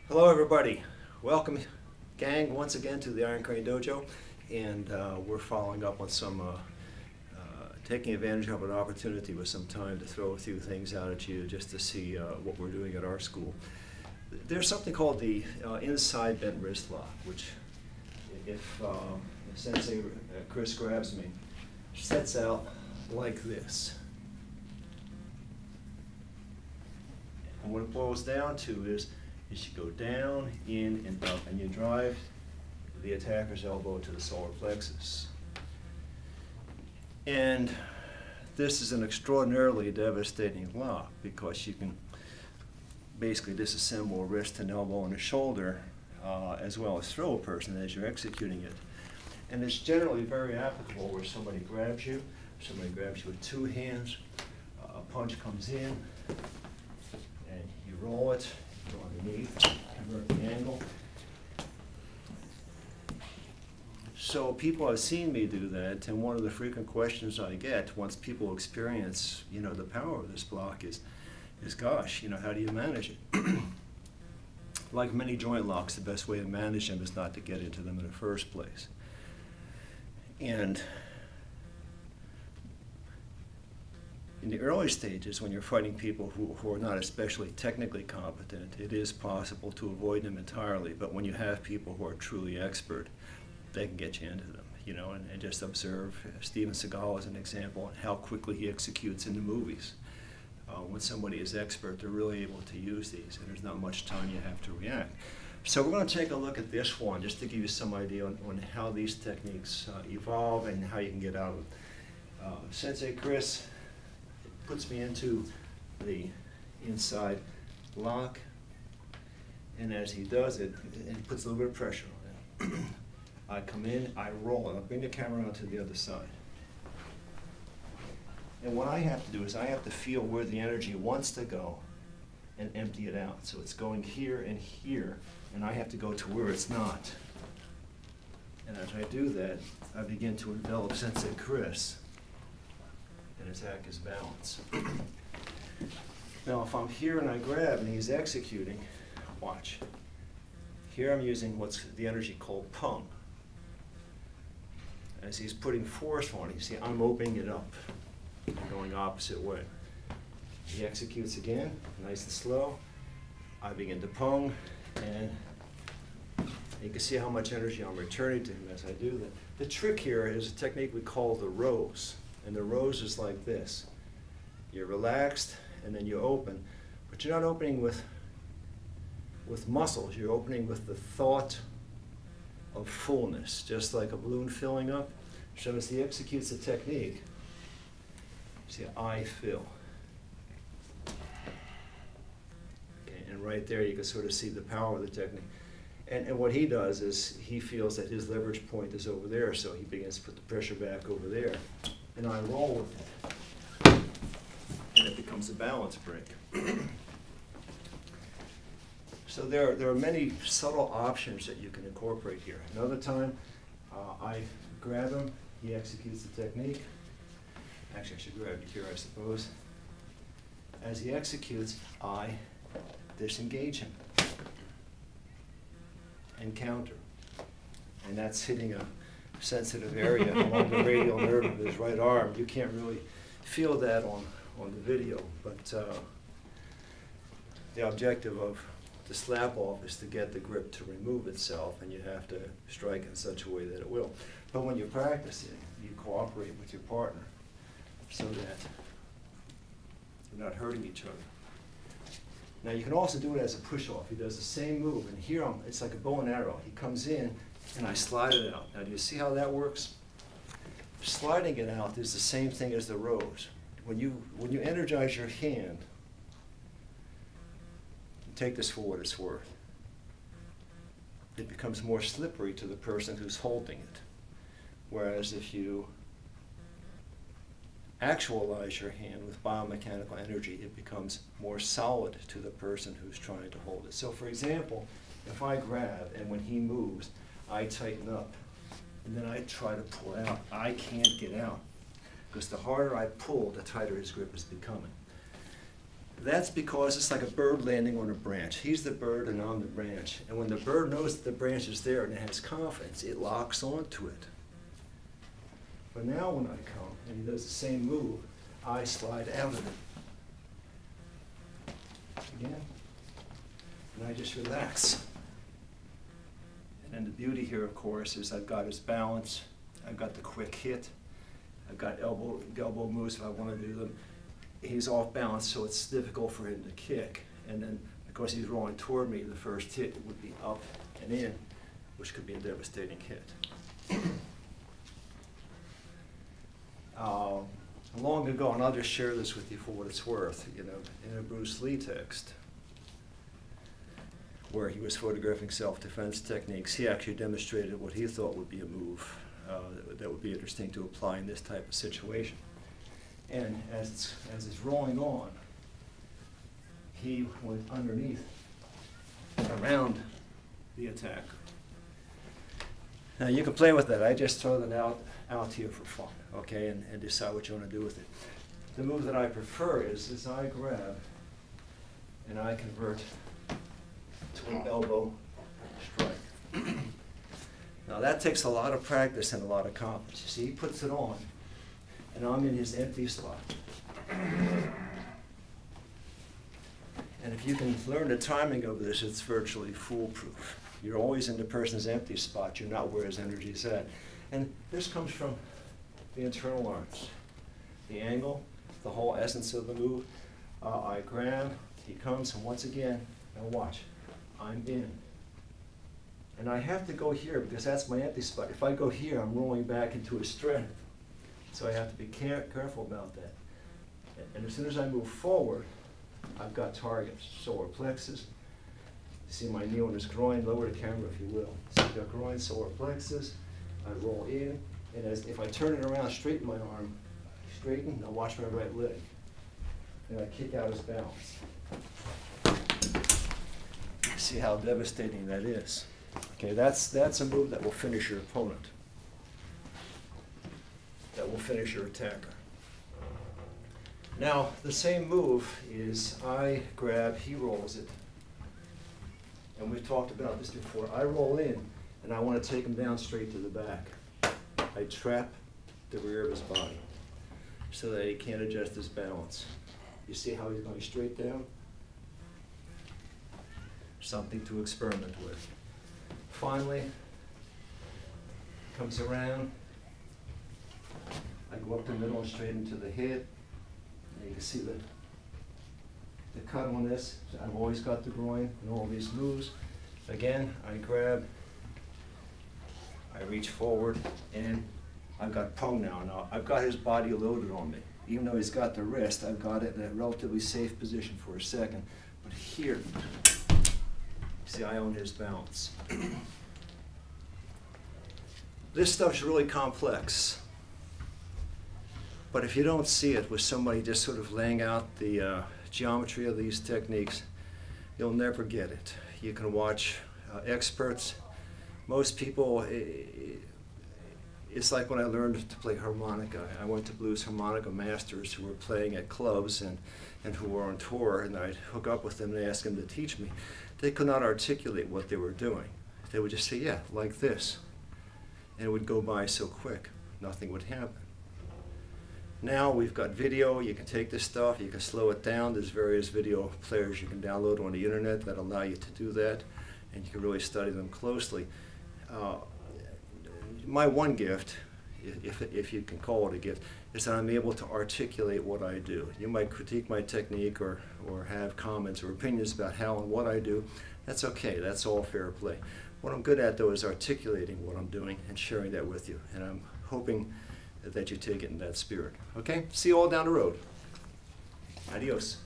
Hello everybody, welcome gang once again to the Iron Crane Dojo, and we're following up on some taking advantage of an opportunity with some time to throw a few things out at you just to see what we're doing at our school. There's something called the inside bent wrist lock, which if Sensei Chris grabs me, sets out like this. And what it boils down to is you go down, in, and up, and you drive the attacker's elbow to the solar plexus. And this is an extraordinarily devastating lock because you can basically disassemble a wrist, an elbow, and a shoulder, as well as throw a person as you're executing it. And it's generally very applicable where somebody grabs you with two hands, a punch comes in, and you roll it, go underneath, convert the angle. So people have seen me do that, and one of the frequent questions I get once people experience, the power of this block is gosh, how do you manage it? Like many joint locks, the best way to manage them is not to get into them in the first place. And in the early stages, when you're fighting people who are not especially technically competent, it is possible to avoid them entirely. But when you have people who are truly expert, they can get you into them, and just observe Steven Seagal as an example and how quickly he executes in the movies. When somebody is expert, they're really able to use these, and there's not much time you have to react. So we're going to take a look at this one just to give you some idea on how these techniques evolve and how you can get out of them. Sensei Chris puts me into the inside lock, and as he does it, it puts a little bit of pressure on it. I come in, I roll it, I'll bring the camera onto the other side. And what I have to do is I have to feel where the energy wants to go and empty it out. So it's going here, and I have to go to where it's not. And as I do that, I begin to envelop Sensei Chris and attack his balance. Now if I'm here and I grab and he's executing, watch. Here I'm using what's the energy called pung. As he's putting force on it, you see I'm opening it up and going opposite way. He executes again, nice and slow. I begin to pung, and you can see how much energy I'm returning to him as I do that. The trick here is a technique we call the rose. And the rose is like this. You're relaxed, and then you open. But you're not opening with muscles. You're opening with the thought of fullness, just like a balloon filling up. So as he executes the technique, see, I fill. Okay, and right there you can sort of see the power of the technique. And what he does is he feels that his leverage point is over there, so he begins to put the pressure back over there. And I roll with it, and it becomes a balance break. So there are many subtle options that you can incorporate here. Another time, I grab him, he executes the technique. Actually, I should grab you here, I suppose. As he executes, I disengage him and counter. And that's hitting a sensitive area along the radial nerve of his right arm. You can't really feel that on the video, but the objective of the slap off is to get the grip to remove itself, and you have to strike in such a way that it will. But when you're practicing, you cooperate with your partner so that you're not hurting each other. Now you can also do it as a push-off. He does the same move, and here it's like a bow and arrow. He comes in, and I slide it out. Now do you see how that works? Sliding it out is the same thing as the rose. When you energize your hand, take this for what it's worth. It becomes more slippery to the person who's holding it. Whereas if you actualize your hand with biomechanical energy, it becomes more solid to the person who's trying to hold it. So for example, if I grab and when he moves, I tighten up, and then I try to pull out, I can't get out. Because the harder I pull, the tighter his grip is becoming. That's because it's like a bird landing on a branch. He's the bird and I'm the branch. And when the bird knows that the branch is there and it has confidence, it locks onto it. But now when I come and he does the same move, I slide out of it. Again. And I just relax. And then the beauty here, of course, is I've got his balance, I've got the quick hit, I've got elbow moves if I want to do them. He's off balance, so it's difficult for him to kick. And then, because he's rolling toward me, the first hit would be up and in, which could be a devastating hit. Long ago, and I'll just share this with you for what it's worth, you know, in a Bruce Lee text, where he was photographing self-defense techniques, he actually demonstrated what he thought would be a move that would be interesting to apply in this type of situation. And as it's rolling on, he went underneath, around the attacker. Now you can play with that. I just throw that out here for fun, okay, and decide what you want to do with it. The move that I prefer is I grab and I convert to an elbow strike. Now that takes a lot of practice and a lot of confidence. You see, he puts it on, and I'm in his empty spot. And if you can learn the timing of this, it's virtually foolproof. You're always in the person's empty spot. You're not where his energy is at. And this comes from the internal arts. The angle, the whole essence of the move. I grab, he comes, and once again, now watch, I'm in. And I have to go here because that's my empty spot. If I go here, I'm rolling back into his strength. So I have to be careful about that. And as soon as I move forward, I've got targets. Solar plexus. See my knee on his groin, lower the camera if you will. So I've got groin, solar plexus. I roll in, and if I turn it around, straighten my arm, straighten, now watch my right leg. And I kick out his balance. See how devastating that is. Okay, that's a move that will finish your opponent. That will finish your attacker. Now, the same move is I grab, he rolls it. And we've talked about this before. I roll in, and I want to take him down straight to the back. I trap the rear of his body so that he can't adjust his balance. You see how he's going straight down? Something to experiment with. Finally, comes around. I go up the middle and straight into the hit. And you can see the cut on this. I've always got the groin in all these moves. Again, I grab, I reach forward, and I've got Pong now. Now, I've got his body loaded on me. Even though he's got the wrist, I've got it in a relatively safe position for a second. But here, see, I own his balance. This stuff's really complex. But if you don't see it with somebody just sort of laying out the geometry of these techniques, you'll never get it. You can watch experts. Most people, it's like when I learned to play harmonica. I went to blues harmonica masters who were playing at clubs and who were on tour, and I'd hook up with them and ask them to teach me. They could not articulate what they were doing. They would just say, yeah, like this. And it would go by so quick, nothing would happen. Now we've got video. You can take this stuff, you can slow it down. There's various video players you can download on the internet that allow you to do that, and you can really study them closely. My one gift, if you can call it a gift, is that I'm able to articulate what I do. You might critique my technique or have comments or opinions about how and what I do. That's okay, that's all fair play. What I'm good at, though, is articulating what I'm doing and sharing that with you, and I'm hoping that you take it in that spirit. Okay? See you all down the road. Adios.